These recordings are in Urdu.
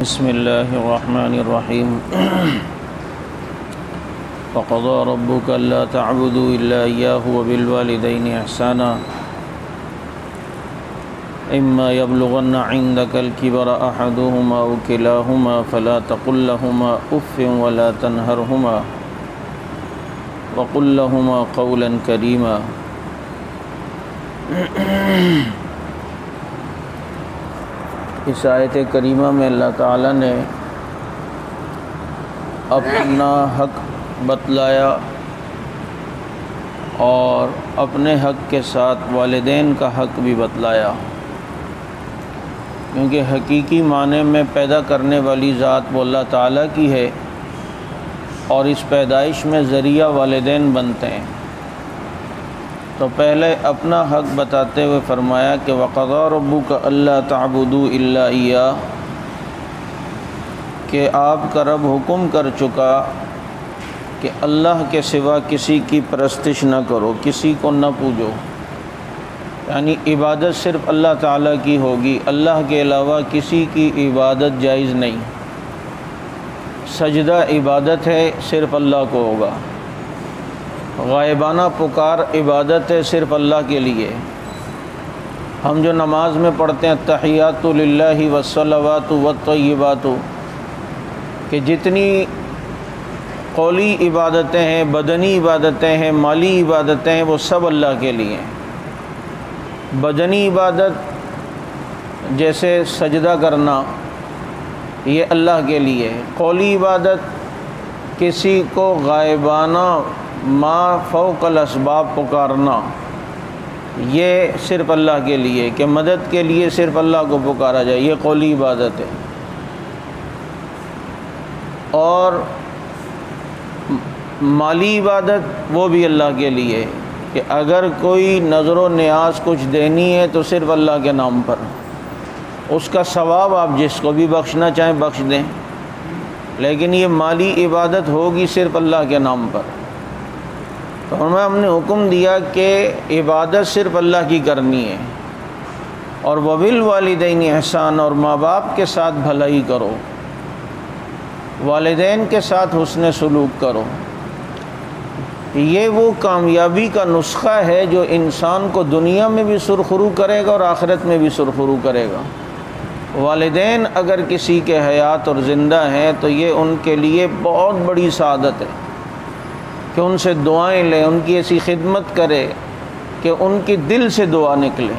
بسم اللہ الرحمن الرحیم وقضى ربك الا تعبدوا الا اياه وبالوالدين احسانا اما يبلغن عندك الكبر احدهما او كلاهما فلا تقل لهما اف ولا تنهرهما وقل لهما قولا كريما۔ اس آیت کریمہ میں اللہ تعالیٰ نے اپنا حق بتلایا اور اپنے حق کے ساتھ والدین کا حق بھی بتلایا، کیونکہ حقیقی معنی میں پیدا کرنے والی ذات وہ اللہ تعالیٰ کی ہے اور اس پیدائش میں ذریعہ والدین بنتے ہیں۔ تو پہلے اپنا حق بتاتے ہوئے فرمایا کہ وَقَضَىٰ رَبُّكَ أَلَّا تَعْبُدُوا إِلَّا إِيَّاهُ، کہ آپ کا رب حکم کر چکا کہ اللہ کے سوا کسی کی پرستش نہ کرو، کسی کو نہ پوجو، یعنی عبادت صرف اللہ تعالیٰ کی ہوگی، اللہ کے علاوہ کسی کی عبادت جائز نہیں۔ سجدہ عبادت ہے، صرف اللہ کو ہوگا۔ غائبانہ پکار عبادت ہے، صرف اللہ کے لیے۔ ہم جو نماز میں پڑھتے ہیں التحیات للہ والصلوات والطیبات، کہ جتنی قولی عبادتیں ہیں، بدنی عبادتیں ہیں، مالی عبادتیں ہیں، وہ سب اللہ کے لیے ہیں۔ بدنی عبادت جیسے سجدہ کرنا یہ اللہ کے لیے ہے۔ قولی عبادت کسی کو غائبانہ ما فوق الاسباب پکارنا یہ صرف اللہ کے لیے، کہ مدد کے لیے صرف اللہ کو پکارا جائے، یہ قولی عبادت ہے۔ اور مالی عبادت وہ بھی اللہ کے لیے، کہ اگر کوئی نظر و نیاز کچھ دینی ہے تو صرف اللہ کے نام پر، اس کا ثواب آپ جس کو بھی بخشنا چاہیں بخش دیں، لیکن یہ مالی عبادت ہوگی صرف اللہ کے نام پر۔ تو ہم نے حکم دیا کہ عبادت صرف اللہ کی کرنی ہے، اور وبالوالدین احسان، اور ماں باپ کے ساتھ بھلائی کرو، والدین کے ساتھ حسن سلوک کرو۔ یہ وہ کامیابی کا نسخہ ہے جو انسان کو دنیا میں بھی سرخرو کرے گا اور آخرت میں بھی سرخرو کرے گا۔ والدین اگر کسی کے حیات اور زندہ ہیں تو یہ ان کے لیے بہت بڑی سعادت ہے کہ ان سے دعائیں لیں، ان کی ایسی خدمت کرے کہ ان کی دل سے دعا نکلے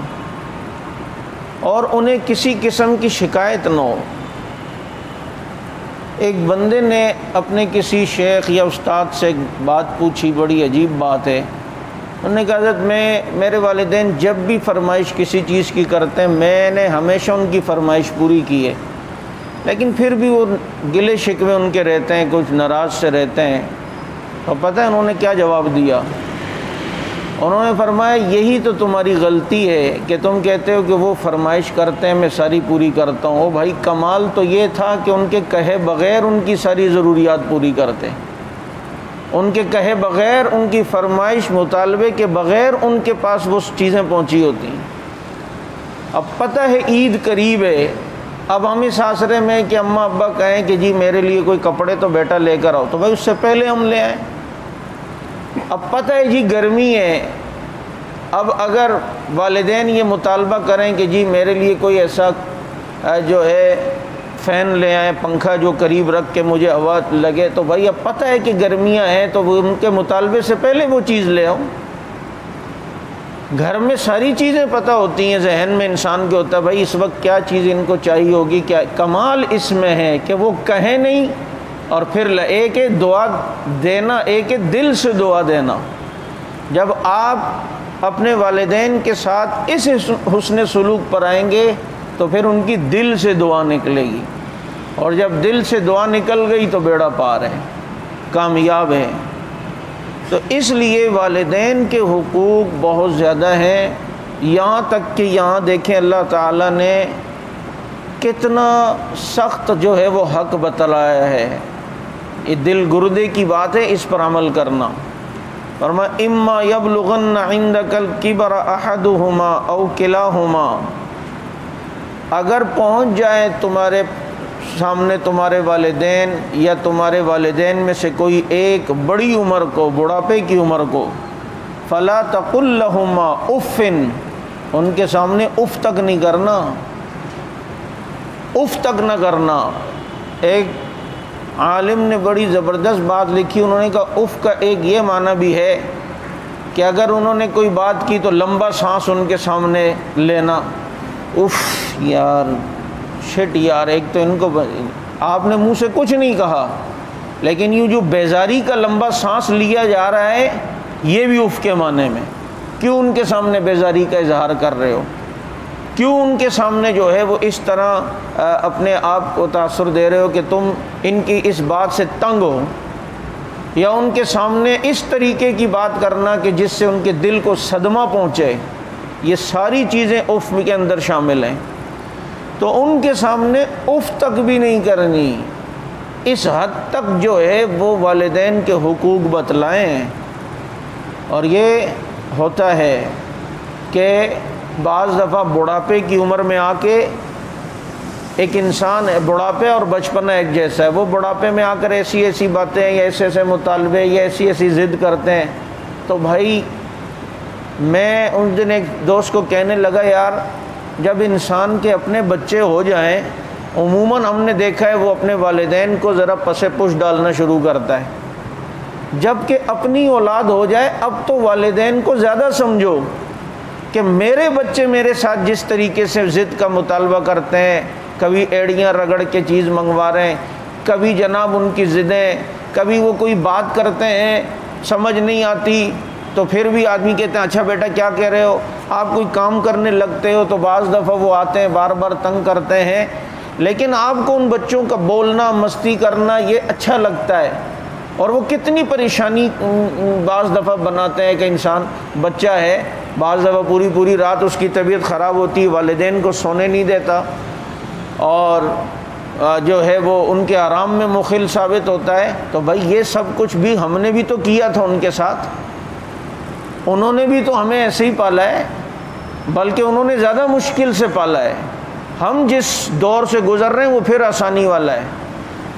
اور انہیں کسی قسم کی شکایت نہ ہو۔ ایک بندے نے اپنے کسی شیخ یا استاد سے بات پوچھی، بڑی عجیب بات ہے۔ انہوں نے کہا حضرت میرے والدین جب بھی فرمائش کسی چیز کی کرتے ہیں میں نے ہمیشہ ان کی فرمائش پوری کی ہے، لیکن پھر بھی وہ گلے شکوے ان کے رہتے ہیں، کچھ ناراض سے رہتے ہیں۔ تو پتہ ہے انہوں نے کیا جواب دیا؟ انہوں نے فرمایا یہی تو تمہاری غلطی ہے کہ تم کہتے ہو کہ وہ فرمائش کرتے ہیں میں ساری پوری کرتا ہوں۔ او بھائی، کمال تو یہ تھا کہ ان کے کہے بغیر ان کی ساری ضروریات پوری کرتے، ان کے کہے بغیر، ان کی فرمائش مطالبے کے بغیر ان کے پاس وہ چیزیں پہنچی ہوتی ہیں۔ اب پتہ ہے عید قریب ہے، اب ہم اس آسرے میں کہ اماں ابا کہیں کہ جی میرے لیے کوئی کپڑے تو بیٹا لے کر آؤ، تو بھائی اس سے پہلے ہم لے آئیں۔ اب پتہ ہے جی گرمی ہے، اب اگر والدین یہ مطالبہ کریں کہ جی میرے لیے کوئی ایسا جو ہے فین لے آئیں، پنکھا جو قریب رکھ کے مجھے ہوا لگے، تو بھائی اب پتہ ہے کہ گرمیاں ہیں تو وہ ان کے مطالبے سے پہلے وہ چیز لے آؤ۔ گھر میں ساری چیزیں پتہ ہوتی ہیں، ذہن میں انسان کے ہوتا ہے بھائی اس وقت کیا چیز ان کو چاہیے ہوگی، کیا۔ کمال اس میں ہے کہ وہ کہیں نہیں اور پھر ایک دعا دینا، ایک دل سے دعا دینا۔ جب آپ اپنے والدین کے ساتھ اس حسن سلوک پر آئیں گے تو پھر ان کی دل سے دعا نکلے گی، اور جب دل سے دعا نکل گئی تو بیڑا پار ہے، کامیاب ہے۔ تو اس لیے والدین کے حقوق بہت زیادہ ہیں، یہاں تک کہ یہاں دیکھیں اللہ تعالیٰ نے کتنا سخت جو ہے وہ حق بتلایا ہے۔ یہ دل گردے کی بات ہے، اس پر عمل کرنا۔ فرمایا اما یبلغن عندک الکبر احدہما او کلاہما، اگر پہنچ جائے تمہارے سامنے تمہارے والدین یا تمہارے والدین میں سے کوئی ایک بڑی عمر کو، بڑھاپے کی عمر کو، فلا تقل لہما اف، ان کے سامنے اف تک نہیں کرنا، اف تک نہ کرنا۔ ایک عالم نے بڑی زبردست بات لکھی، انہوں نے کہا اف کا ایک یہ معنی بھی ہے کہ اگر انہوں نے کوئی بات کی تو لمبا سانس ان کے سامنے لینا۔ اف یار، شٹ یار، ایک تو ان کو آپ نے منہ سے کچھ نہیں کہا، لیکن یہ جو بیزاری کا لمبا سانس لیا جا رہا ہے یہ بھی اف کے معنی میں۔ کیوں ان کے سامنے بیزاری کا اظہار کر رہے ہو؟ کیوں ان کے سامنے جو ہے وہ اس طرح اپنے آپ کو تاثر دے رہے ہو کہ تم ان کی اس بات سے تنگ ہو، یا ان کے سامنے اس طریقے کی بات کرنا کہ جس سے ان کے دل کو صدمہ پہنچے؟ یہ ساری چیزیں اف کے اندر شامل ہیں۔ تو ان کے سامنے اف تک بھی نہیں کرنی، اس حد تک جو ہے وہ والدین کے حقوق بتلائیں۔ اور یہ ہوتا ہے کہ بعض دفعہ بڑھاپے کی عمر میں آ کے ایک انسان ہے، بڑھاپے اور بچپنا ایک جیسا ہے، وہ بڑھاپے میں آ کر ایسی ایسی باتیں یا ایسے ایسے مطالبے یا ایسی ایسی ضد کرتے ہیں۔ تو بھائی میں اس دن ایک دوست کو کہنے لگا، یار جب انسان کے اپنے بچے ہو جائیں، عموماً ہم نے دیکھا ہے وہ اپنے والدین کو ذرا پس پش ڈالنا شروع کرتا ہے۔ جب کہ اپنی اولاد ہو جائے اب تو والدین کو زیادہ سمجھو کہ میرے بچے میرے ساتھ جس طریقے سے ضد کا مطالبہ کرتے ہیں، کبھی ایڑیاں رگڑ کے چیز منگوا رہے ہیں، کبھی جناب ان کی ضدیں، کبھی وہ کوئی بات کرتے ہیں سمجھ نہیں آتی تو پھر بھی آدمی کہتے ہیں اچھا بیٹا کیا کہہ رہے ہو، آپ کوئی کام کرنے لگتے ہو تو بعض دفعہ وہ آتے ہیں بار بار تنگ کرتے ہیں، لیکن آپ کو ان بچوں کا بولنا مستی کرنا یہ اچھا لگتا ہے، اور وہ کتنی پریشانی بعض دفعہ بناتے ہیں کہ انسان بچہ ہے، بعض دفعہ پوری پوری رات اس کی طبیعت خراب ہوتی ہے، والدین کو سونے نہیں دیتا، اور جو ہے وہ ان کے آرام میں مخل ثابت ہوتا ہے۔ تو بھائی یہ سب کچھ بھی ہم نے بھی تو کیا تھا ان کے ساتھ، انہوں نے بھی تو ہمیں ایسے ہی پالا ہے، بلکہ انہوں نے زیادہ مشکل سے پالا ہے۔ ہم جس دور سے گزر رہے ہیں وہ پھر آسانی والا ہے۔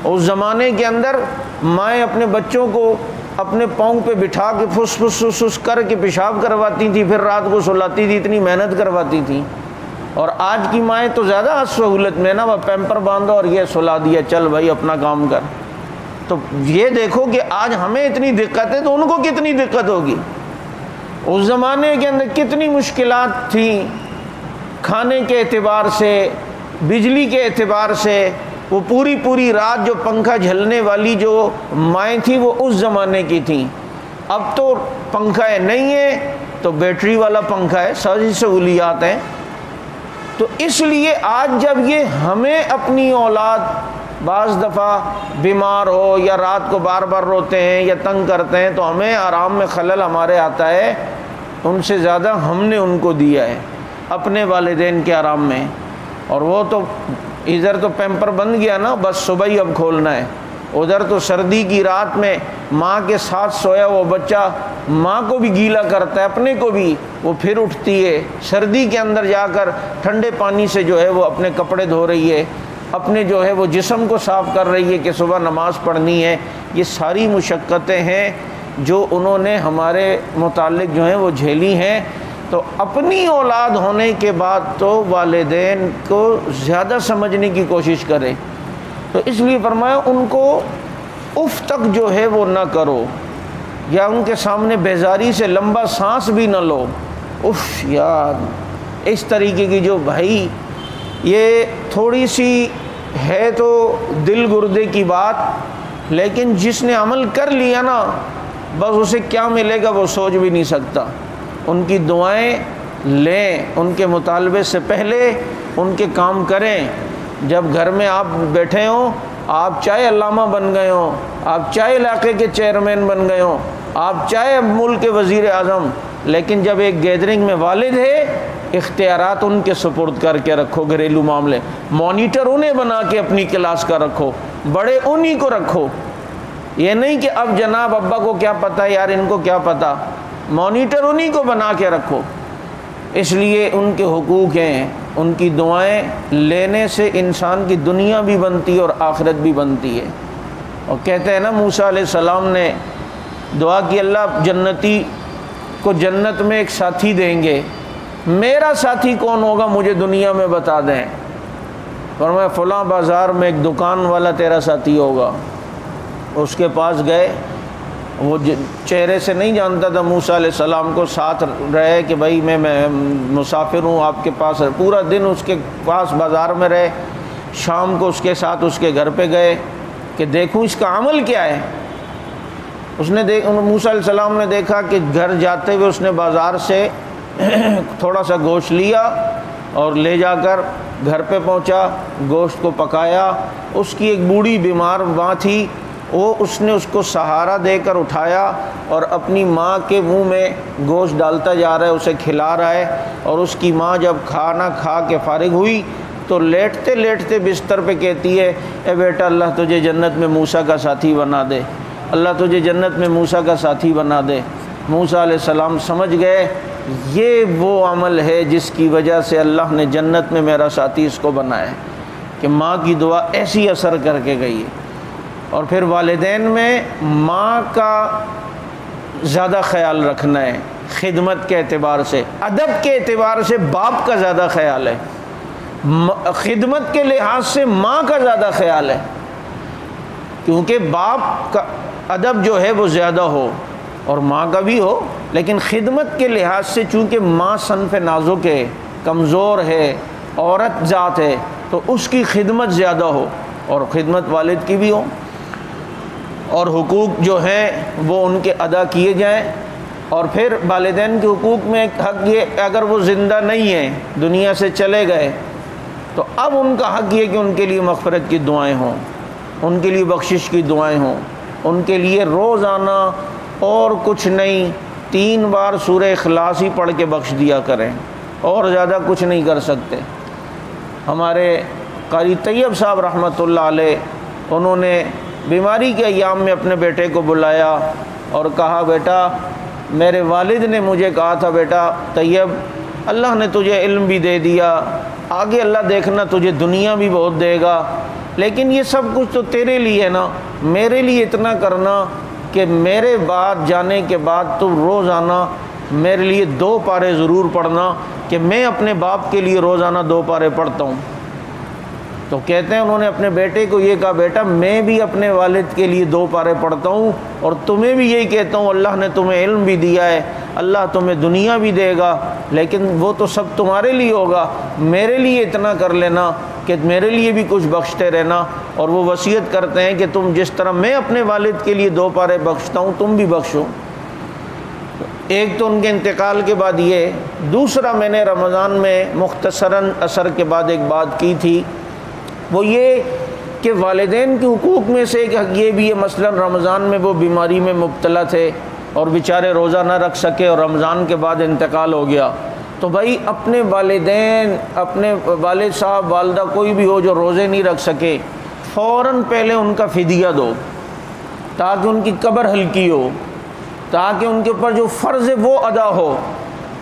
اس زمانے کے اندر مائیں اپنے بچوں کو اپنے پاؤں پہ بٹھا کے پھس پھس پھس پھس کر کے پیشاب کرواتی تھی، پھر رات کو سلاتی تھی، اتنی محنت کرواتی تھی۔ اور آج کی مائیں تو زیادہ سہولت میں نا، وہ پیمپر باندھو اور یہ سلا دیا، چل بھائی اپنا کام کر۔ تو یہ دیکھو کہ آج ہمیں اتنی دقت ہے تو ان کو کتنی دقت ہوگی۔ اس زمانے کے اندر کتنی مشکلات تھیں، کھانے کے اعتبار سے، بجلی کے اعتبار سے، وہ پوری پوری رات جو پنکھا جھلنے والی جو مائیں تھیں وہ اس زمانے کی تھیں۔ اب تو پنکھا ہے نہیں ہے تو بیٹری والا پنکھا ہے، ساری سہولیات ہیں۔ تو اس لیے آج جب یہ ہمیں اپنی اولاد بعض دفعہ بیمار ہو یا رات کو بار بار روتے ہیں یا تنگ کرتے ہیں تو ہمیں آرام میں خلل ہمارے آتا ہے، ان سے زیادہ ہم نے ان کو دیا ہے اپنے والدین کے آرام میں۔ اور وہ تو ادھر تو پیمپر بن گیا نا، بس صبح ہی اب کھولنا ہے، ادھر تو سردی کی رات میں ماں کے ساتھ سویا وہ بچہ ماں کو بھی گیلا کرتا ہے، اپنے کو بھی، وہ پھر اٹھتی ہے سردی کے اندر جا کر ٹھنڈے پانی سے جو ہے وہ اپنے کپڑے دھو رہی ہے، اپنے جو ہے وہ جسم کو صاف کر رہی ہے کہ صبح نماز پڑھنی ہے۔ یہ ساری مشقتیں ہیں جو انہوں نے ہمارے متعلق جو ہیں وہ جھیلی ہیں۔ تو اپنی اولاد ہونے کے بعد تو والدین کو زیادہ سمجھنے کی کوشش کرے۔ تو اس لیے فرمایا ان کو اف تک جو ہے وہ نہ کرو، یا ان کے سامنے بیزاری سے لمبا سانس بھی نہ لو۔ اف یار، اس طریقے کی جو بھائی یہ تھوڑی سی ہے تو دل گردے کی بات، لیکن جس نے عمل کر لیا نا بس اسے کیا ملے گا وہ سوچ بھی نہیں سکتا۔ ان کی دعائیں لیں، ان کے مطالبے سے پہلے ان کے کام کریں۔ جب گھر میں آپ بیٹھے ہوں، آپ چاہے علامہ بن گئے ہوں، آپ چاہے علاقے کے چیئرمین بن گئے ہوں، آپ چاہے ملک کے وزیر اعظم، لیکن جب ایک گیدرنگ میں والد ہے، اختیارات ان کے سپرد کر کے رکھو، گھریلو معاملے مانیٹر انہیں بنا کے اپنی کلاس کا رکھو، بڑے انہی کو رکھو۔ یہ نہیں کہ اب جناب ابا کو کیا پتہ یار، ان کو کیا پتہ، مانیٹر انہی کو بنا کے رکھو۔ اس لیے ان کے حقوق ہیں ان کی دعائیں لینے سے انسان کی دنیا بھی بنتی ہے اور آخرت بھی بنتی ہے۔ اور کہتے ہیں نا موسیٰ علیہ السلام نے دعا کی اللہ جنتی کو جنت میں ایک ساتھی دیں گے، میرا ساتھی کون ہوگا مجھے دنیا میں بتا دیں۔ فرمایا فلاں بازار میں ایک دکان والا تیرا ساتھی ہوگا۔ اس کے پاس گئے، وہ چہرے سے نہیں جانتا تھا موسیٰ علیہ السلام کو، ساتھ رہے کہ بھائی میں مسافر ہوں آپ کے پاس، پورا دن اس کے پاس بازار میں رہے، شام کو اس کے ساتھ اس کے گھر پہ گئے کہ دیکھوں اس کا عمل کیا ہے۔ موسیٰ علیہ السلام نے دیکھا کہ گھر جاتے ہوئے اس نے بازار سے تھوڑا سا گوشت لیا اور لے جا کر گھر پہ پہنچا، گوشت کو پکایا۔ اس کی ایک بوڑھی بیمار ماں تھی، اس نے اس کو سہارا دے کر اٹھایا اور اپنی ماں کے منہ میں گوشت ڈالتا جا رہا ہے، اسے کھلا رہا ہے۔ اور اس کی ماں جب کھانا کھا کے فارغ ہوئی تو لیٹتے لیٹتے بستر پہ کہتی ہے اے بیٹا اللہ تجھے جنت میں موسیٰ کا ساتھی بنا دے، اللہ تجھے جنت میں موسیٰ کا ساتھی بنا دے۔ موسیٰ علیہ السلام سمجھ گئے یہ وہ عمل ہے جس کی وجہ سے اللہ نے جنت میں میرا ساتھی اس کو بنایا ہے، کہ ماں کی دعا ایسی اثر کر کے گئی ہے۔ اور پھر والدین میں ماں کا زیادہ خیال رکھنا ہے، خدمت کے اعتبار سے، ادب کے اعتبار سے باپ کا زیادہ خیال ہے، خدمت کے لحاظ سے ماں کا زیادہ خیال ہے، کیونکہ باپ کا ادب جو ہے وہ زیادہ ہو اور ماں کا بھی ہو، لیکن خدمت کے لحاظ سے چونکہ ماں صنف نازک ہے، کمزور ہے، عورت ذات ہے، تو اس کی خدمت زیادہ ہو اور خدمت والد کی بھی ہو، اور حقوق جو ہیں وہ ان کے ادا کیے جائیں۔ اور پھر والدین کے حقوق میں ایک حق یہ، اگر وہ زندہ نہیں ہیں، دنیا سے چلے گئے، تو اب ان کا حق یہ کہ ان کے لیے مغفرت کی دعائیں ہوں، ان کے لیے بخشش کی دعائیں ہوں، ان کے لیے روزانہ اور کچھ نہیں 3 بار سورہ اخلاص ہی پڑھ کے بخش دیا کریں، اور زیادہ کچھ نہیں کر سکتے۔ ہمارے قاری طیب صاحب رحمۃ اللہ علیہ، انہوں نے بیماری کے ایام میں اپنے بیٹے کو بلایا اور کہا بیٹا میرے والد نے مجھے کہا تھا بیٹا طیب اللہ نے تجھے علم بھی دے دیا، آگے اللہ دیکھنا تجھے دنیا بھی بہت دے گا، لیکن یہ سب کچھ تو تیرے لیے نا، میرے لیے اتنا کرنا کہ میرے بعد جانے کے بعد تو روزانہ میرے لیے 2 پارے ضرور پڑھنا، کہ میں اپنے باپ کے لیے روزانہ 2 پارے پڑھتا ہوں۔ تو کہتے ہیں انہوں نے اپنے بیٹے کو یہ کہا بیٹا میں بھی اپنے والد کے لیے 2 پارے پڑھتا ہوں، اور تمہیں بھی یہی کہتا ہوں اللہ نے تمہیں علم بھی دیا ہے، اللہ تمہیں دنیا بھی دے گا، لیکن وہ تو سب تمہارے لیے ہوگا، میرے لیے اتنا کر لینا کہ میرے لیے بھی کچھ بخشتے رہنا۔ اور وہ وصیت کرتے ہیں کہ تم جس طرح میں اپنے والد کے لیے 2 پارے بخشتا ہوں تم بھی بخشو۔ ایک تو ان کے انتقال کے بعد یہ، دوسرا میں نے رمضان میں مختصراً عصر کے بعد ایک بات کی تھی، وہ یہ کہ والدین کے حقوق میں سے ایک حق یہ بھی ہے، مثلا رمضان میں وہ بیماری میں مبتلا تھے اور بیچارے روزہ نہ رکھ سکے اور رمضان کے بعد انتقال ہو گیا، تو بھائی اپنے والدین، اپنے والد صاحب والدہ کوئی بھی ہو جو روزے نہیں رکھ سکے، فوراً پہلے ان کا فدیہ دو تاکہ ان کی قبر ہلکی ہو، تاکہ ان کے اوپر جو فرض ہے وہ ادا ہو،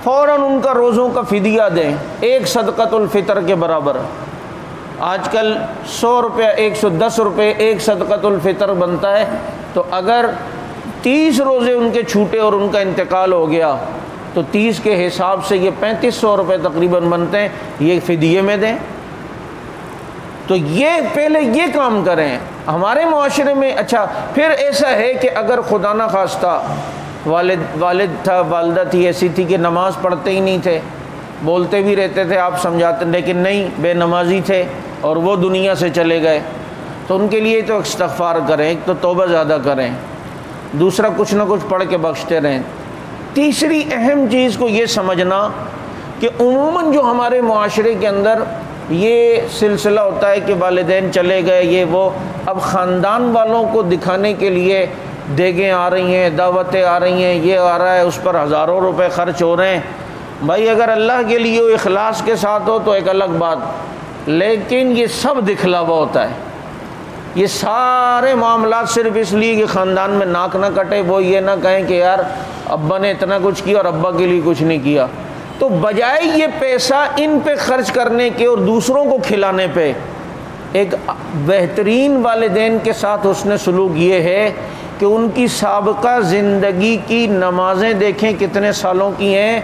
فوراً ان کا روزوں کا فدیہ دیں، 1 صدقۃ الفطر کے برابر۔ آج کل 100 روپے 110 روپے ایک صدقۃ الفطر بنتا ہے، تو اگر 30 روزے ان کے چھوٹے اور ان کا انتقال ہو گیا تو 30 کے حساب سے یہ 3500 روپے تقریباً بنتے ہیں، یہ فدیے میں دیں۔ تو یہ پہلے یہ کام کریں ہمارے معاشرے میں۔ اچھا پھر ایسا ہے کہ اگر خدا نہ خواستہ والد تھا، والدہ تھی، ایسی تھی کہ نماز پڑھتے ہی نہیں تھے، بولتے بھی رہتے تھے آپ سمجھاتے، لیکن نہیں، بے نمازی تھے اور وہ دنیا سے چلے گئے، تو ان کے لیے تو استغفار کریں، ایک تو توبہ زیادہ کریں، دوسرا کچھ نہ کچھ پڑھ کے بخشتے رہیں۔ تیسری اہم چیز کو یہ سمجھنا کہ عموماً جو ہمارے معاشرے کے اندر یہ سلسلہ ہوتا ہے کہ والدین چلے گئے، یہ وہ، اب خاندان والوں کو دکھانے کے لیے دیگیں آ رہی ہیں، دعوتیں آ رہی ہیں، یہ آ رہا ہے، اس پر ہزاروں روپے خرچ ہو رہے ہیں۔ بھائی اگر اللہ کے لیے ہو، اخلاص کے ساتھ ہو تو ایک الگ بات، لیکن یہ سب دکھلاوا ہوتا ہے، یہ سارے معاملات صرف اس لیے کہ خاندان میں ناک نہ کٹے، وہ یہ نہ کہیں کہ یار ابا نے اتنا کچھ کیا اور ابا کے لیے کچھ نہیں کیا، تو بجائے یہ پیسہ ان پہ خرچ کرنے کے اور دوسروں کو کھلانے پہ، ایک بہترین والدین کے ساتھ حسن سلوک یہ ہے کہ ان کی سابقہ زندگی کی نمازیں دیکھیں کتنے سالوں کی ہیں،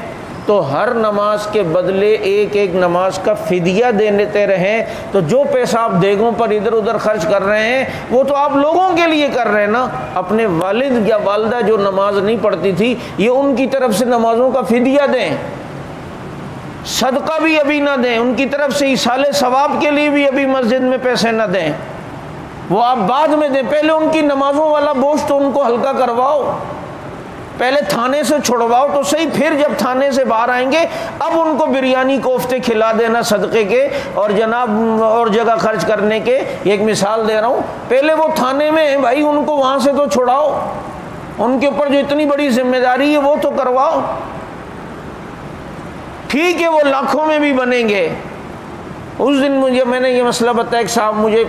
تو ہر نماز کے بدلے ایک ایک نماز کا فدیہ دیتے رہیں، تو جو پیسہ آپ دیگوں پر ادھر ادھر خرچ کر رہے ہیں وہ تو آپ لوگوں کے لیے کر رہے ہیں نا۔ اپنے والد یا والدہ جو نماز نہیں پڑھتی تھی، یہ ان کی طرف سے نمازوں کا فدیہ دیں، صدقہ بھی ابھی نہ دیں، ان کی طرف سے ایصال ثواب کے لیے بھی ابھی مسجد میں پیسے نہ دیں، وہ آپ بعد میں دیں، پہلے ان کی نمازوں والا بوجھ تو ان کو ہلکا کرواؤ، پہلے تھانے سے چھڑواؤ تو صحیح، پھر جب تھانے سے باہر آئیں گے اب ان کو بریانی کوفتے کھلا دینا صدقے کے اور جناب اور جگہ خرچ کرنے کے۔ ایک مثال دے رہا ہوں، پہلے وہ تھانے میں ہیں بھائی، ان کو وہاں سے تو چھڑاؤ، ان کے اوپر جو اتنی بڑی ذمہ داری ہے وہ تو کرواؤ۔ ٹھیک ہے وہ لاکھوں میں بھی بنیں گے۔ اس دن میں نے یہ مسئلہ بتایا، ایک صاحب مجھے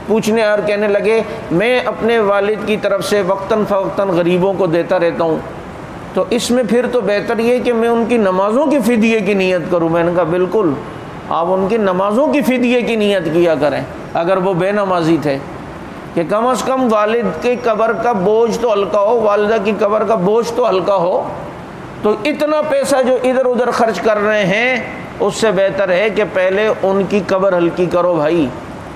پوچھنے اور کہنے لگے میں اپنے والد کی طرف سے وقتاً فوقتاً غریبوں کو دیتا رہتا ہوں، تو اس میں پھر تو بہتر یہ کہ میں ان کی نمازوں کی فدیے کی نیت کروں۔ میں نے کہا بالکل، آپ ان کی نمازوں کی فدیے کی نیت کیا کریں اگر وہ بے نمازی تھے، کہ کم از کم والد کی قبر کا بوجھ تو ہلکا ہو، والدہ کی قبر کا بوجھ تو ہلکا ہو۔ تو اتنا پیسہ جو ادھر ادھر خرچ کر رہے ہیں، اس سے بہتر ہے کہ پہلے ان کی قبر ہلکی کرو بھائی،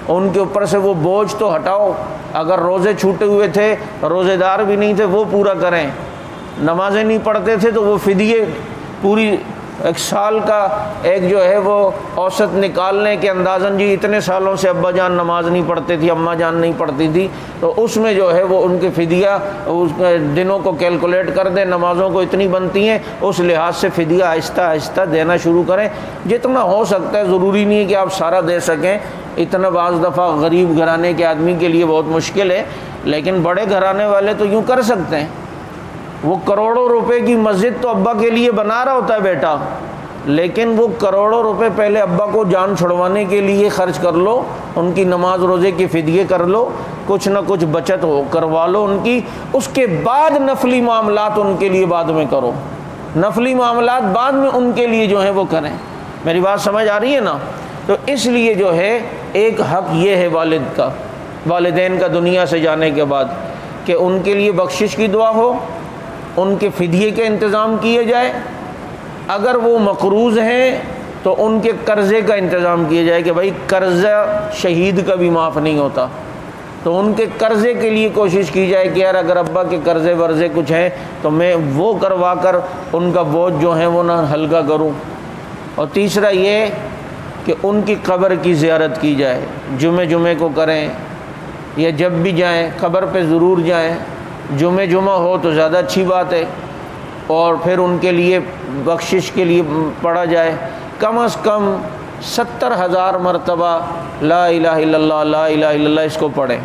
ان کے اوپر سے وہ بوجھ تو ہٹاؤ۔ اگر روزے چھوٹے ہوئے تھے، روزے دار بھی نہیں تھے، وہ پورا کریں، نمازیں نہیں پڑھتے تھے تو وہ فدیے پوری ایک سال کا ایک جو ہے وہ اوسط نکال لیں کہ اندازاً جی اتنے سالوں سے ابا جان نماز نہیں پڑھتے تھی، اماں جان نہیں پڑھتی تھی، تو اس میں جو ہے وہ ان کے فدیہ اس دنوں کو کیلکولیٹ کر دیں، نمازوں کو اتنی بنتی ہیں، اس لحاظ سے فدیہ آہستہ آہستہ دینا شروع کریں جتنا ہو سکتا ہے۔ ضروری نہیں ہے کہ آپ سارا دے سکیں، اتنا بعض دفعہ غریب گھرانے کے آدمی کے لیے بہت مشکل ہے، لیکن بڑے گھرانے والے تو یوں کر سکتے ہیں۔ وہ کروڑوں روپے کی مسجد تو ابا کے لیے بنا رہا ہوتا ہے بیٹا، لیکن وہ کروڑوں روپے پہلے ابا کو جان چھڑوانے کے لیے خرچ کر لو، ان کی نماز روزے کی فدیے کر لو، کچھ نہ کچھ بچت کروا لو ان کی، اس کے بعد نفلی معاملات ان کے لیے بعد میں کرو، نفلی معاملات بعد میں ان کے لیے جو ہیں وہ کریں۔ میری بات سمجھ آ رہی ہے نا؟ تو اس لیے جو ہے ایک حق یہ ہے والدین کا دنیا سے جانے کے بعد کہ ان کے لیے بخشش کی دعا ہو، ان کے فدیے کے انتظام کیے جائے، اگر وہ مقروض ہیں تو ان کے قرضے کا انتظام کیا جائے کہ بھائی قرضہ شہید کا بھی معاف نہیں ہوتا، تو ان کے قرضے کے لیے کوشش کی جائے کہ یار اگر ابا کے قرضے ورضے کچھ ہیں تو میں وہ کروا کر ان کا بوجھ جو ہے وہ نہ ہلکا کروں۔ اور تیسرا یہ کہ ان کی قبر کی زیارت کی جائے، جمعے کو کریں یا جب بھی جائیں قبر پہ ضرور جائیں، جمعہ ہو تو زیادہ اچھی بات ہے، اور پھر ان کے لیے بخشش کے لیے پڑھا جائے، کم از کم 70,000 مرتبہ لا الہ الا اللہ لا الہ الا اللہ اس کو پڑھیں۔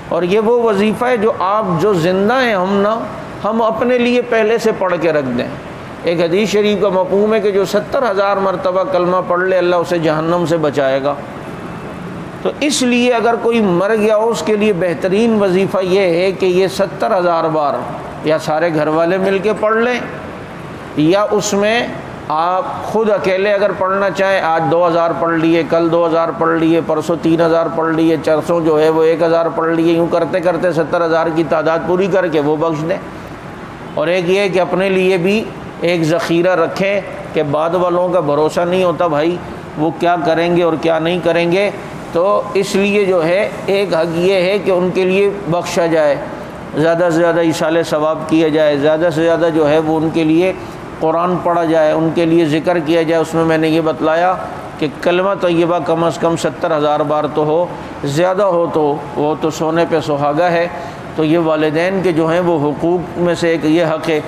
اور یہ وہ وظیفہ ہے جو آپ جو زندہ ہیں ہم اپنے لیے پہلے سے پڑھ کے رکھ دیں۔ ایک حدیث شریف کا مفہوم ہے کہ جو 70,000 مرتبہ کلمہ پڑھ لے اللہ اسے جہنم سے بچائے گا۔ تو اس لیے اگر کوئی مر گیا ہو اس کے لیے بہترین وظیفہ یہ ہے کہ یہ 70,000 بار یا سارے گھر والے مل کے پڑھ لیں، یا اس میں آپ خود اکیلے اگر پڑھنا چاہیں، آج 2,000 پڑھ لیے، کل 2,000 پڑھ لیے، پرسوں 3,000 پڑھ لیے، چرسوں جو ہے وہ 1,000 پڑھ لیے، یوں کرتے کرتے 70,000 کی تعداد پوری کر کے وہ بخش دیں۔ اور ایک یہ کہ اپنے لیے بھی ایک ذخیرہ رکھیں کہ بعد والوں کا بھروسہ نہیں ہوتا بھائی وہ کیا کریں گے اور کیا نہیں کریں گے، تو اس لیے جو ہے ایک حق یہ ہے کہ ان کے لیے بخشا جائے، زیادہ سے زیادہ ایصال ثواب کیا جائے، زیادہ سے زیادہ جو ہے وہ ان کے لیے قرآن پڑھا جائے، ان کے لیے ذکر کیا جائے۔ اس میں نے یہ بتلایا کہ کلمہ طیبہ کم از کم 70,000 بار تو ہو، زیادہ ہو تو وہ تو سونے پہ سہاگا ہے۔ تو یہ والدین کے جو ہیں وہ حقوق میں سے ایک یہ حق ہے۔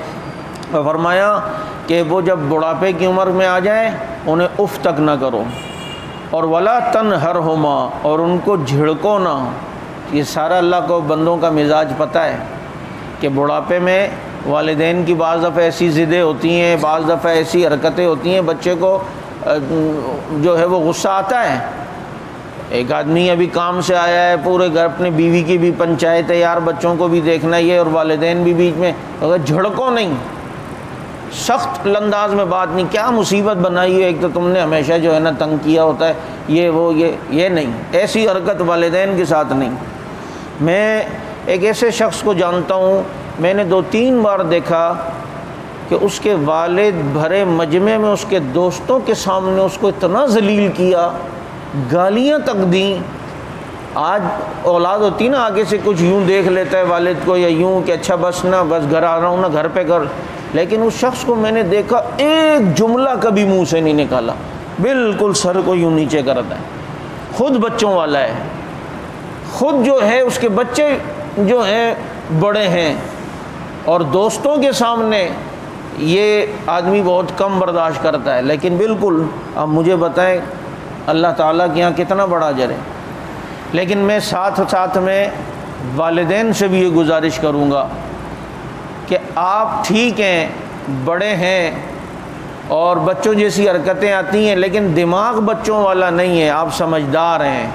فرمایا کہ وہ جب بڑھاپے کی عمر میں آ جائیں انہیں اف تک نہ کرو، اور ولا تنہرہما، اور ان کو جھڑکو نہ۔ یہ سارا اللہ کو بندوں کا مزاج پتہ ہے کہ بڑھاپے میں والدین کی بعض دفعہ ایسی ضدیں ہوتی ہیں، بعض دفعہ ایسی حرکتیں ہوتی ہیں، بچے کو جو ہے وہ غصہ آتا ہے۔ ایک آدمی ابھی کام سے آیا ہے، پورے گھر اپنے بیوی کی بھی پنچایت ہے، یار بچوں کو بھی دیکھنا ہی ہے اور والدین بھی بیچ میں، اگر جھڑکو نہیں، سخت انداز میں بات نہیں، کیا مصیبت بنائی ہے، ایک تو تم نے ہمیشہ جو ہے نا تنگ کیا ہوتا ہے، یہ وہ یہ نہیں، ایسی حرکت والدین کے ساتھ نہیں۔ میں ایک ایسے شخص کو جانتا ہوں، میں نے 2-3 بار دیکھا کہ اس کے والد بھرے مجمع میں اس کے دوستوں کے سامنے اس کو اتنا ذلیل کیا، گالیاں تک دیں۔ آج اولاد ہوتی نا، آگے سے کچھ یوں دیکھ لیتا ہے والد کو یا یوں کہ اچھا بس گھر آ رہا ہوں نا، گھر پہ کر، لیکن اس شخص کو میں نے دیکھا ایک جملہ کبھی منہ سے نہیں نکالا، بالکل سر کو یوں نیچے کرتا ہے، خود بچوں والا ہے، خود جو ہے اس کے بچے جو ہیں بڑے ہیں، اور دوستوں کے سامنے یہ آدمی بہت کم برداشت کرتا ہے۔ لیکن بالکل اب مجھے بتائیں اللہ تعالیٰ کے یہاں کتنا بڑا اجر ہے۔ لیکن میں ساتھ میں والدین سے بھی یہ گزارش کروں گا کہ آپ ٹھیک ہیں، بڑے ہیں اور بچوں جیسی حرکتیں آتی ہیں، لیکن دماغ بچوں والا نہیں ہے، آپ سمجھدار ہیں،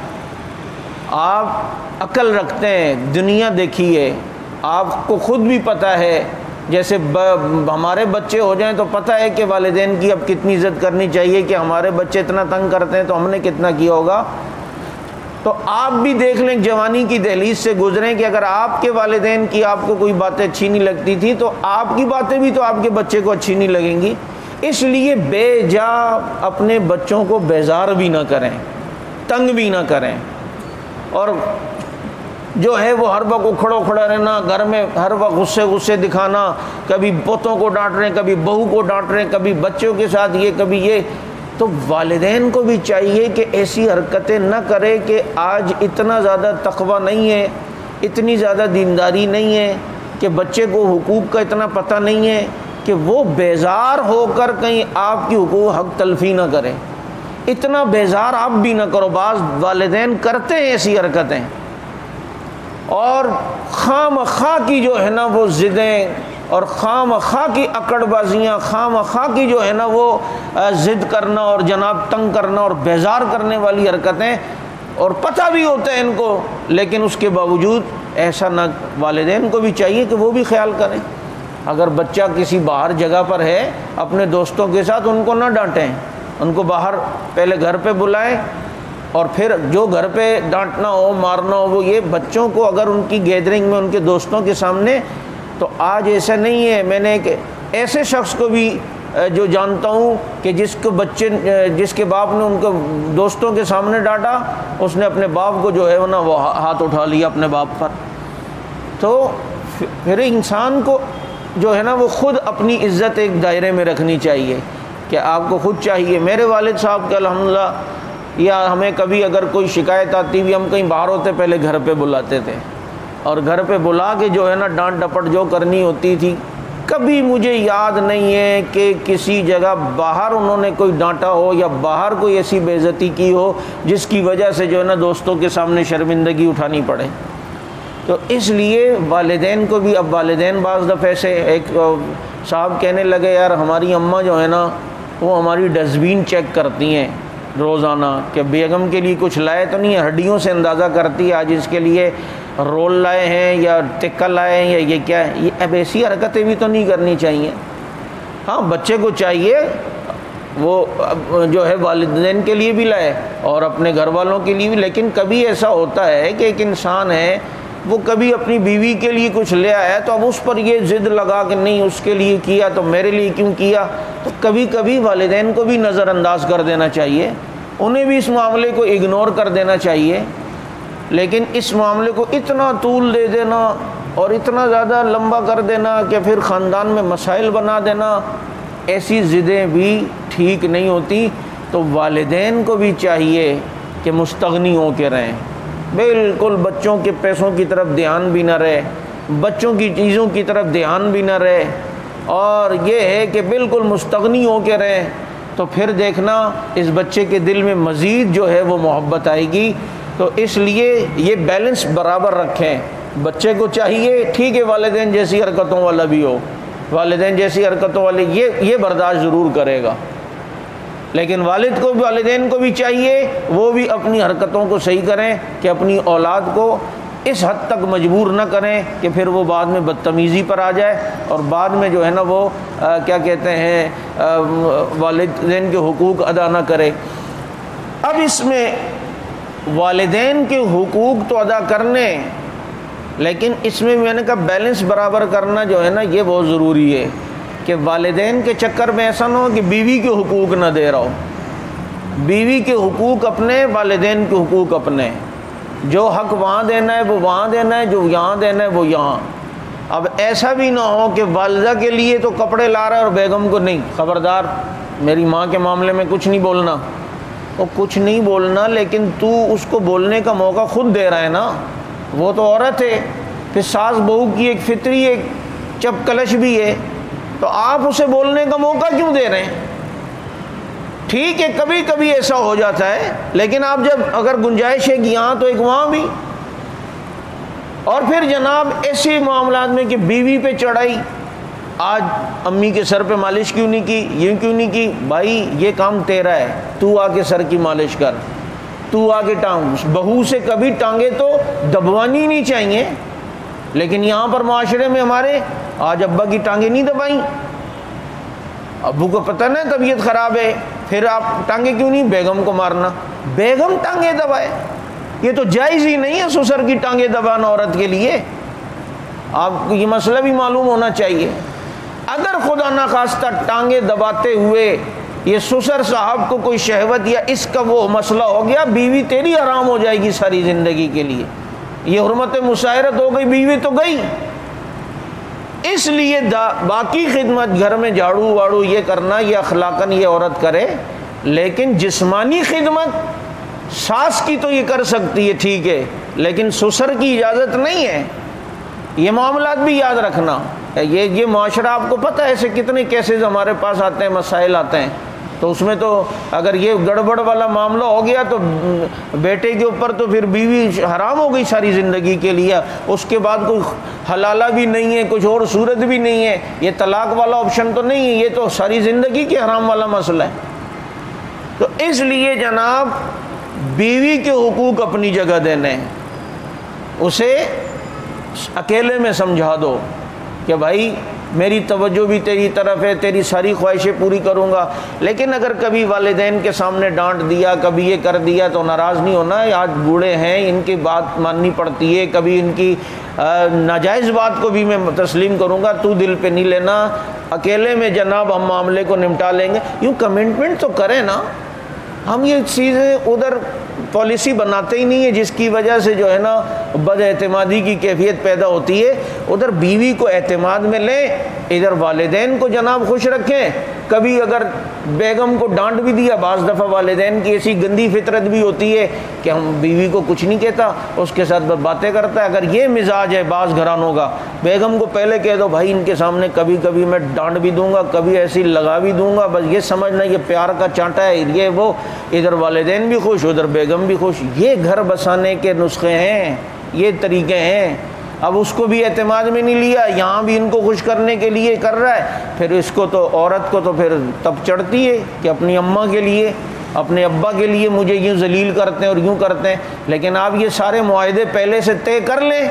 آپ عقل رکھتے ہیں، دنیا دیکھی ہے، آپ کو خود بھی پتہ ہے، جیسے ہمارے بچے ہو جائیں تو پتہ ہے کہ والدین کی اب کتنی عزت کرنی چاہیے، کہ ہمارے بچے اتنا تنگ کرتے ہیں تو ہم نے کتنا کیا ہوگا۔ تو آپ بھی دیکھ لیں، جوانی کی دہلیز سے گزریں کہ اگر آپ کے والدین کی آپ کو کوئی باتیں اچھی نہیں لگتی تھی تو آپ کی باتیں بھی تو آپ کے بچے کو اچھی نہیں لگیں گی۔ اس لیے بے جا اپنے بچوں کو بیزار بھی نہ کریں، تنگ بھی نہ کریں، اور جو ہے وہ ہر وقت کھڑا رہنا، گھر میں ہر وقت غصے دکھانا، کبھی پوتوں کو ڈانٹ رہے ہیں، کبھی بہو کو ڈانٹ رہے ہیں، کبھی بچوں کے ساتھ یہ کبھی یہ۔ تو والدین کو بھی چاہیے کہ ایسی حرکتیں نہ کرے کہ آج اتنا زیادہ تقویٰ نہیں ہے، اتنی زیادہ دینداری نہیں ہے کہ بچے کو حقوق کا اتنا پتہ نہیں ہے کہ وہ بیزار ہو کر کہیں آپ کی حقوق حق تلفی نہ کرے۔ اتنا بیزار آپ بھی نہ کرو۔ بعض والدین کرتے ہیں ایسی حرکتیں، اور خواہ مخواہ کی جو ہے نا وہ ضدیں اور خواہ مخواہ کی اکڑ بازیاں، خواہ مخواہ کی جو ہے نا وہ ضد کرنا اور جناب تنگ کرنا اور بیزار کرنے والی حرکتیں، اور پتہ بھی ہوتا ہے ان کو، لیکن اس کے باوجود ایسا نہ، والدین کو بھی چاہیے کہ وہ بھی خیال کریں۔ اگر بچہ کسی باہر جگہ پر ہے اپنے دوستوں کے ساتھ، ان کو نہ ڈانٹیں، ان کو باہر پہلے گھر پہ بلائیں، اور پھر جو گھر پہ ڈانٹنا ہو مارنا ہو وہ یہ بچوں کو اگر ان کی گیدرنگ میں ان کے دوستوں کے سامنے۔ تو آج ایسا نہیں ہے، میں نے ایک ایسے شخص کو بھی جو جانتا ہوں کہ جس کے باپ نے ان کو دوستوں کے سامنے ڈانٹا، اس نے اپنے باپ کو جو ہے نا وہ ہاتھ اٹھا لیا اپنے باپ پر۔ تو پھر انسان کو جو ہے نا وہ خود اپنی عزت ایک دائرے میں رکھنی چاہیے، کہ آپ کو خود چاہیے۔ میرے والد صاحب کے الحمدللہ، یا ہمیں کبھی اگر کوئی شکایت آتی بھی، ہم کہیں باہر ہوتے پہلے گھر پہ بلاتے تھے، اور گھر پہ بلا کے جو ہے نا ڈانٹ ڈپٹ جو کرنی ہوتی تھی۔ کبھی مجھے یاد نہیں ہے کہ کسی جگہ باہر انہوں نے کوئی ڈانٹا ہو یا باہر کوئی ایسی بے عزتی کی ہو جس کی وجہ سے جو ہے نا دوستوں کے سامنے شرمندگی اٹھانی پڑے۔ تو اس لیے والدین کو بھی، اب والدین بعض دفعے سے ایک صاحب کہنے لگے یار ہماری اماں جو ہے نا وہ ہماری ڈسٹ بین چیک کرتی ہیں روزانہ کہ بیگم کے لیے کچھ لائے تو نہیں ہے، ہڈیوں سے اندازہ کرتی ہے آج اس کے لیے رول لائے ہیں یا ٹکا لائے ہیں یا یہ کیا ہے۔ یہ اب ایسی حرکتیں بھی تو نہیں کرنی چاہیے۔ ہاں بچے کو چاہیے وہ جو ہے والدین کے لیے بھی لائے اور اپنے گھر والوں کے لیے بھی، لیکن کبھی ایسا ہوتا ہے کہ ایک انسان ہے وہ کبھی اپنی بیوی کے لیے کچھ لے آیا تو اب اس پر یہ ضد لگا کہ نہیں اس کے لیے کیا تو میرے لیے کیوں کیا۔ تو کبھی کبھی والدین کو بھی نظر انداز کر دینا چاہیے، انہیں بھی اس معاملے کو اگنور کر دینا چاہیے، لیکن اس معاملے کو اتنا طول دے دینا اور اتنا زیادہ لمبا کر دینا کہ پھر خاندان میں مسائل بنا دینا، ایسی ضدیں بھی ٹھیک نہیں ہوتی۔ تو والدین کو بھی چاہیے کہ مستغنی ہو کے رہیں، بالکل بچوں کے پیسوں کی طرف دھیان بھی نہ رہے، بچوں کی چیزوں کی طرف دھیان بھی نہ رہے، اور یہ ہے کہ بالکل مستغنی ہو کے رہیں۔ تو پھر دیکھنا اس بچے کے دل میں مزید جو ہے وہ محبت آئے گی۔ تو اس لیے یہ بیلنس برابر رکھیں۔ بچے کو چاہیے ٹھیک ہے والدین جیسی حرکتوں والا بھی ہو، والدین جیسی حرکتوں والے یہ برداشت ضرور کرے گا، لیکن والدین کو بھی چاہیے وہ بھی اپنی حرکتوں کو صحیح کریں کہ اپنی اولاد کو اس حد تک مجبور نہ کریں کہ پھر وہ بعد میں بدتمیزی پر آ جائے اور بعد میں جو ہے نا وہ کیا کہتے ہیں والدین کے حقوق ادا نہ کرے۔ اب اس میں والدین کے حقوق تو ادا کرنے، لیکن اس میں نے کہا بیلنس برابر کرنا جو ہے نا یہ بہت ضروری ہے کہ والدین کے چکر میں ایسا نہ ہو کہ بیوی کے حقوق نہ دے رہا ہو، بیوی کے حقوق اپنے، والدین کے حقوق اپنے، جو حق وہاں دینا ہے وہ وہاں دینا ہے، جو یہاں دینا ہے وہ یہاں۔ اب ایسا بھی نہ ہو کہ والدہ کے لیے تو کپڑے لا رہا ہے اور بیگم کو نہیں، خبردار میری ماں کے معاملے میں کچھ نہیں بولنا، وہ کچھ نہیں بولنا، لیکن تو اس کو بولنے کا موقع خود دے رہا ہے نا، وہ تو عورت ہے، پھر ساس بہو کی ایک فطری ایک چپ کلش بھی ہے، تو آپ اسے بولنے کا موقع کیوں دے رہے ہیں؟ ٹھیک ہے کبھی کبھی ایسا ہو جاتا ہے، لیکن آپ جب اگر گنجائش ہے کہ یہاں تو ایک وہاں بھی۔ اور پھر جناب ایسے معاملات میں کہ بیوی پہ چڑھائی، آج امی کے سر پہ مالش کیوں نہیں کی، یہ کیوں نہیں کی، بھائی یہ کام تیرا ہے، تو آ کے سر کی مالش کر، تو آ کے ٹانگ، بہو سے کبھی ٹانگیں تو دبوانی نہیں چاہیے، لیکن یہاں پر معاشرے میں ہمارے آج ابا کی ٹانگیں نہیں دبائیں، ابو کو پتہ نا طبیعت خراب ہے، پھر آپ ٹانگیں کیوں نہیں، بیگم کو مارنا، بیگم ٹانگیں دبائے، یہ تو جائز ہی نہیں ہے سسر کی ٹانگیں دبانا عورت کے لیے، آپ کو یہ مسئلہ بھی معلوم ہونا چاہیے۔ اگر خدا نخواستہ ٹانگیں دباتے ہوئے یہ سسر صاحب کو کوئی شہوت یا اس کا وہ مسئلہ ہو گیا، بیوی تیری حرام ہو جائے گی ساری زندگی کے لیے، یہ حرمت مشاہرت ہو گئی، بیوی تو گئی۔ اس لیے باقی خدمت گھر میں جھاڑو واڑو یہ کرنا یہ اخلاقاً یہ عورت کرے، لیکن جسمانی خدمت ساس کی تو یہ کر سکتی ہے ٹھیک ہے، لیکن سسر کی اجازت نہیں ہے۔ یہ معاملات بھی یاد رکھنا، یہ معاشرہ آپ کو پتہ ہے ایسے کتنے کیسز ہمارے پاس آتے ہیں، مسائل آتے ہیں، تو اس میں تو اگر یہ گڑبڑ والا معاملہ ہو گیا تو بیٹے کے اوپر تو پھر بیوی حرام ہو گئی ساری زندگی کے لیے، اس کے بعد کوئی حلالہ بھی نہیں ہے، کچھ اور صورت بھی نہیں ہے، یہ طلاق والا آپشن تو نہیں ہے، یہ تو ساری زندگی کے حرام والا مسئلہ ہے۔ تو اس لیے جناب بیوی کے حقوق اپنی جگہ دینے، اسے اکیلے میں سمجھا دو کہ بھائی میری توجہ بھی تیری طرف ہے، تیری ساری خواہشیں پوری کروں گا، لیکن اگر کبھی والدین کے سامنے ڈانٹ دیا، کبھی یہ کر دیا تو ناراض نہیں ہونا، آج بوڑھے ہیں، ان کی بات ماننی پڑتی ہے، کبھی ان کی ناجائز بات کو بھی میں تسلیم کروں گا، تو دل پہ نہیں لینا، اکیلے میں جناب ہم معاملے کو نمٹا لیں گے۔ یوں کمٹمنٹ تو کریں نا، ہم یہ چیزیں ادھر پالیسی بناتے ہی نہیں ہے جس کی وجہ سے جو ہے نا بد اعتمادی کی کیفیت پیدا ہوتی ہے، ادھر بیوی کو اعتماد میں لیں، ادھر والدین کو جناب خوش رکھیں۔ کبھی اگر بیگم کو ڈانٹ بھی دیا، بعض دفعہ والدین کی ایسی گندی فطرت بھی ہوتی ہے کہ ہم بیوی کو کچھ نہیں کہتا، اس کے ساتھ باتیں کرتا ہے، اگر یہ مزاج ہے بعض گھرانوں کا، بیگم کو پہلے کہہ دو بھائی ان کے سامنے کبھی کبھی میں ڈانٹ بھی دوں گا، کبھی ایسی لگا بھی دوں گا، بس یہ سمجھنا یہ پیار کا چانٹا ہے، یہ وہ، ادھر والدین بھی خوش ادھر بیگم بھی خوش۔ یہ گھر بسانے کے نسخے ہیں، یہ طریقے ہیں۔ اب اس کو بھی اعتماد میں نہیں لیا، یہاں بھی ان کو خوش کرنے کے لیے کر رہا ہے، پھر اس کو تو عورت کو تو پھر تب چڑھتی ہے کہ اپنی اماں کے لیے اپنے ابا کے لیے مجھے یوں ذلیل کرتے ہیں اور یوں کرتے ہیں، لیکن آپ یہ سارے معاہدے پہلے سے طے کر لیں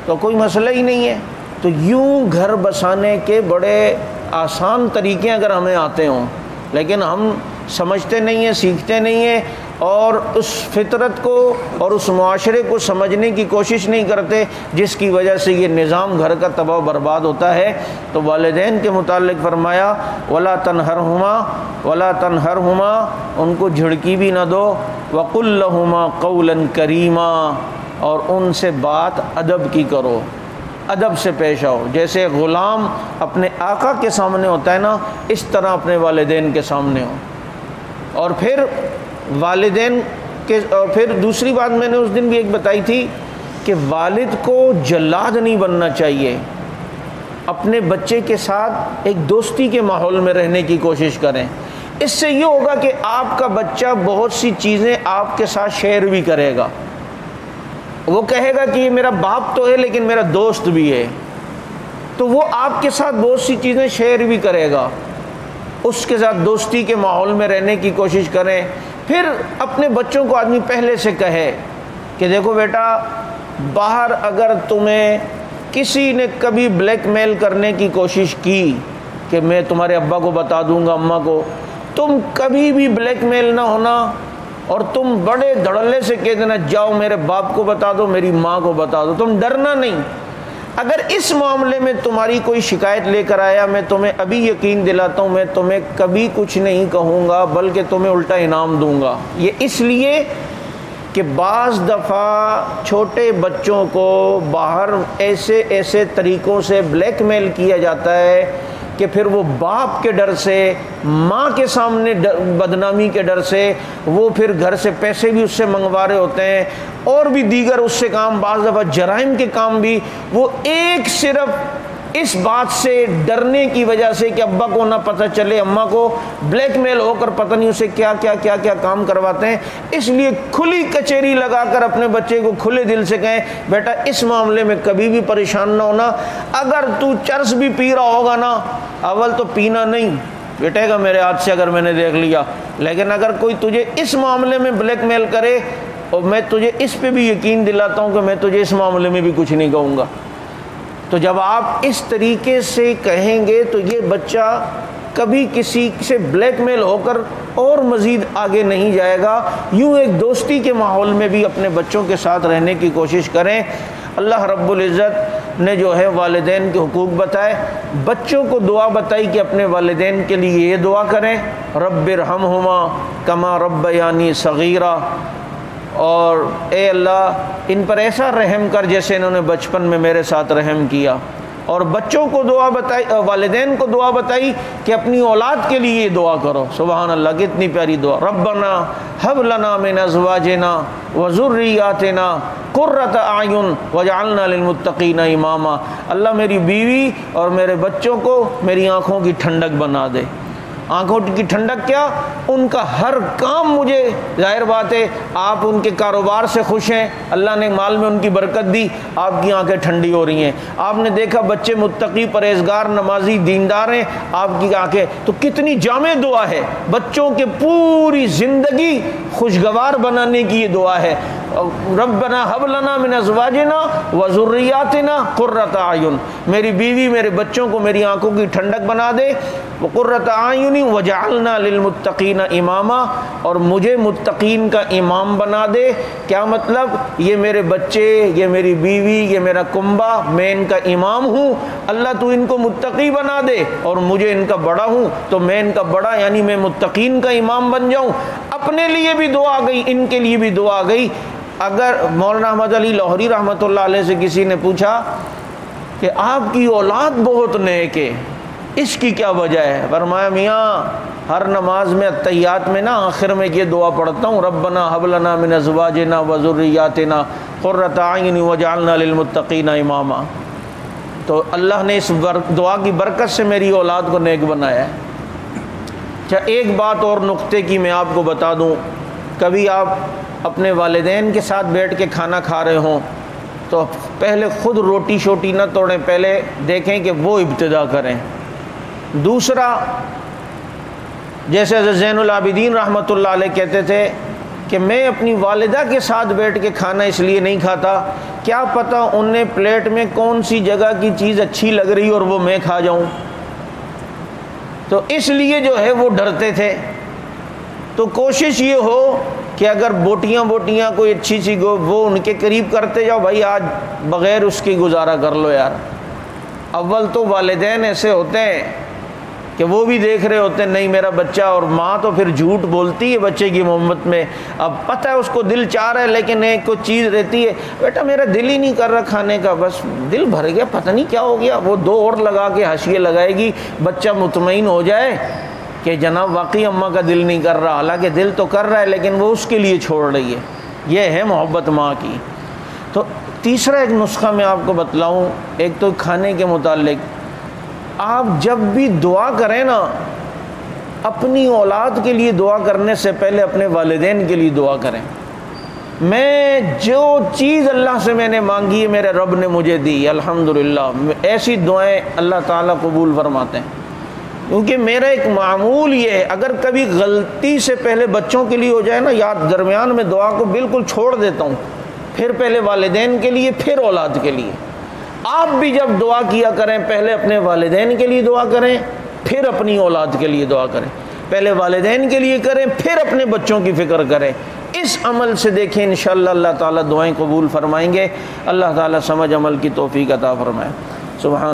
تو کوئی مسئلہ ہی نہیں ہے۔ تو یوں گھر بسانے کے بڑے آسان طریقے اگر ہمیں آتے ہوں، لیکن ہم سمجھتے نہیں ہیں، سیکھتے نہیں ہیں، اور اس فطرت کو اور اس معاشرے کو سمجھنے کی کوشش نہیں کرتے، جس کی وجہ سے یہ نظام گھر کا تباہ و برباد ہوتا ہے۔ تو والدین کے متعلق فرمایا ولا تنہرہما ولا تنہرہما، ان کو جھڑکی بھی نہ دو، وقل لہما قولا کریما، اور ان سے بات ادب کی کرو، ادب سے پیش آؤ، جیسے غلام اپنے آقا کے سامنے ہوتا ہے نا، اس طرح اپنے والدین کے سامنے ہو۔ اور پھر والدین کے، اور پھر دوسری بات میں نے اس دن بھی ایک بتائی تھی کہ والد کو جلاد نہیں بننا چاہیے، اپنے بچے کے ساتھ ایک دوستی کے ماحول میں رہنے کی کوشش کریں۔ اس سے یہ ہوگا کہ آپ کا بچہ بہت سی چیزیں آپ کے ساتھ شیئر بھی کرے گا، وہ کہے گا کہ یہ میرا باپ تو ہے لیکن میرا دوست بھی ہے، تو وہ آپ کے ساتھ بہت سی چیزیں شیئر بھی کرے گا، اس کے ساتھ دوستی کے ماحول میں رہنے کی کوشش کریں۔ پھر اپنے بچوں کو آدمی پہلے سے کہے کہ دیکھو بیٹا باہر اگر تمہیں کسی نے کبھی بلیک میل کرنے کی کوشش کی کہ میں تمہارے ابا کو بتا دوں گا، اماں کو، تم کبھی بھی بلیک میل نہ ہونا، اور تم بڑے دھڑلے سے کہہ دینا جاؤ میرے باپ کو بتا دو، میری ماں کو بتا دو، تم ڈرنا نہیں۔ اگر اس معاملے میں تمہاری کوئی شکایت لے کر آیا، میں تمہیں ابھی یقین دلاتا ہوں میں تمہیں کبھی کچھ نہیں کہوں گا، بلکہ تمہیں الٹا انعام دوں گا۔ یہ اس لیے کہ بعض دفعہ چھوٹے بچوں کو باہر ایسے طریقوں سے بلیک میل کیا جاتا ہے کہ پھر وہ باپ کے ڈر سے، ماں کے سامنے بدنامی کے ڈر سے، وہ پھر گھر سے پیسے بھی اس سے منگوا رہے ہوتے ہیں، اور بھی دیگر اس سے کام، بعض دفعہ جرائم کے کام بھی، وہ ایک صرف اس بات سے ڈرنے کی وجہ سے کہ ابا کو نہ پتہ چلے، اماں کو بلیک میل ہو کر پتہ نہیں اسے کیا کام کرواتے ہیں۔ اس لیے کھلی کچہری لگا کر اپنے بچے کو کھلے دل سے کہیں بیٹا اس معاملے میں کبھی بھی پریشان نہ ہونا، اگر تو چرس بھی پی رہا ہوگا نا، اول تو پینا نہیں، بیٹے گا میرے ہاتھ سے اگر میں نے دیکھ لیا، لیکن اگر کوئی تجھے اس معاملے میں بلیک میل کرے، اور میں تجھے اس پہ بھی یقین دلاتا ہوں کہ میں تجھے اس معاملے میں بھی کچھ نہیں کہوں گا۔ تو جب آپ اس طریقے سے کہیں گے تو یہ بچہ کبھی کسی سے بلیک میل ہو کر اور مزید آگے نہیں جائے گا۔ یوں ایک دوستی کے ماحول میں بھی اپنے بچوں کے ساتھ رہنے کی کوشش کریں۔ اللہ رب العزت نے جو ہے والدین کے حقوق بتائے، بچوں کو دعا بتائی کہ اپنے والدین کے لیے یہ دعا کریں رب ارحمہما کما ربیانی صغیرا، اور اے اللہ ان پر ایسا رحم کر جیسے انہوں نے بچپن میں میرے ساتھ رحم کیا۔ اور بچوں کو دعا بتائی، والدین کو دعا بتائی کہ اپنی اولاد کے لیے یہ دعا کرو۔ سبحان اللہ، کتنی پیاری دعا، ربنا ہب لنا من ازواجنا وذریاتنا قرۃ اعین واجعلنا للمتقین اماما، اللہ میری بیوی اور میرے بچوں کو میری آنکھوں کی ٹھنڈک بنا دے۔ آنکھوں کی ٹھنڈک کیا؟ ان کا ہر کام، مجھے ظاہر بات ہے آپ ان کے کاروبار سے خوش ہیں، اللہ نے مال میں ان کی برکت دی، آپ کی آنکھیں ٹھنڈی ہو رہی ہیں۔ آپ نے دیکھا بچے متقی، پرہیزگار، نمازی، دیندار ہیں، آپ کی آنکھیں، تو کتنی جامع دعا ہے، بچوں کے پوری زندگی خوشگوار بنانے کی یہ دعا ہے۔ ربنا ہب لنا من ازواجنا وذریاتنا قرۃ اعین، میری بیوی میرے بچوں کو میری آنکھوں کی ٹھنڈک بنا دے، وقرۃ اعین وجعلنا للمتقین اماما، اور مجھے متقین کا امام بنا دے۔ کیا مطلب؟ یہ میرے بچے، یہ میری بیوی، یہ میرا کنبہ، میں ان کا امام ہوں، اللہ تو ان کو متقی بنا دے، اور مجھے ان کا بڑا ہوں تو میں ان کا بڑا، یعنی میں متقین کا امام بن جاؤں۔ اپنے لیے بھی دعا گئی، ان کے لیے بھی دعا گئی۔ اگر مولانا احمد علی لاہوری رحمۃ اللہ علیہ سے کسی نے پوچھا کہ آپ کی اولاد بہت نیک ہے، اس کی کیا وجہ ہے؟ فرمایا میاں ہر نماز میں التحیات میں نا آخر میں یہ دعا پڑھتا ہوں ربنا ہب لنا من ازواجنا وذریاتنا قرۃ اعین واجعلنا للمتقین اماما، تو اللہ نے اس دعا کی برکت سے میری اولاد کو نیک بنایا ہے۔ اچھا، ایک بات اور نقطے کی میں آپ کو بتا دوں، کبھی آپ اپنے والدین کے ساتھ بیٹھ کے کھانا کھا رہے ہوں تو پہلے خود روٹی شوٹی نہ توڑیں، پہلے دیکھیں کہ وہ ابتدا کریں۔ دوسرا، جیسے حضرت زین العابدین رحمۃ اللہ علیہ کہتے تھے کہ میں اپنی والدہ کے ساتھ بیٹھ کے کھانا اس لیے نہیں کھاتا، کیا پتہ انہیں پلیٹ میں کون سی جگہ کی چیز اچھی لگ رہی اور وہ میں کھا جاؤں، تو اس لیے جو ہے وہ ڈرتے تھے۔ تو کوشش یہ ہو کہ اگر بوٹیاں کوئی اچھی سی وہ ان کے قریب کرتے جاؤ، بھائی آج بغیر اس کی گزارا کر لو یار۔ اول تو والدین ایسے ہوتے ہیں کہ وہ بھی دیکھ رہے ہوتے ہیں نہیں میرا بچہ، اور ماں تو پھر جھوٹ بولتی ہے بچے کی محبت میں، اب پتہ ہے اس کو دل چاہ رہا ہے لیکن ایک کوئی چیز رہتی ہے، بیٹا میرا دل ہی نہیں کر رہا کھانے کا، بس دل بھر گیا، پتہ نہیں کیا ہو گیا، وہ دو اور لگا کے حاشیے لگائے گی، بچہ مطمئن ہو جائے کہ جناب واقعی اماں کا دل نہیں کر رہا، حالانکہ دل تو کر رہا ہے لیکن وہ اس کے لیے چھوڑ رہی ہے۔ یہ ہے محبت ماں کی۔ تو تیسرا ایک نسخہ میں آپ کو بتلاؤں، ایک تو کھانے کے متعلق، آپ جب بھی دعا کریں نا، اپنی اولاد کے لیے دعا کرنے سے پہلے اپنے والدین کے لیے دعا کریں۔ میں جو چیز اللہ سے میں نے مانگی ہے میرے رب نے مجھے دی، الحمدللہ، ایسی دعائیں اللہ تعالیٰ قبول فرماتے ہیں۔ کیونکہ میرا ایک معمول یہ ہے، اگر کبھی غلطی سے پہلے بچوں کے لیے ہو جائے نا، یاد درمیان میں دعا کو بالکل چھوڑ دیتا ہوں، پھر پہلے والدین کے لیے، پھر اولاد کے لیے۔ آپ بھی جب دعا کیا کریں پہلے اپنے والدین کے لیے دعا کریں، پھر اپنی اولاد کے لیے دعا کریں۔ پہلے والدین کے لیے کریں، پھر اپنے بچوں کی فکر کریں۔ اس عمل سے دیکھیں انشاءاللہ اللہ تعالیٰ دعائیں قبول فرمائیں گے۔ اللہ تعالیٰ سمجھ عمل کی توفیق عطا فرمائے۔ سبحان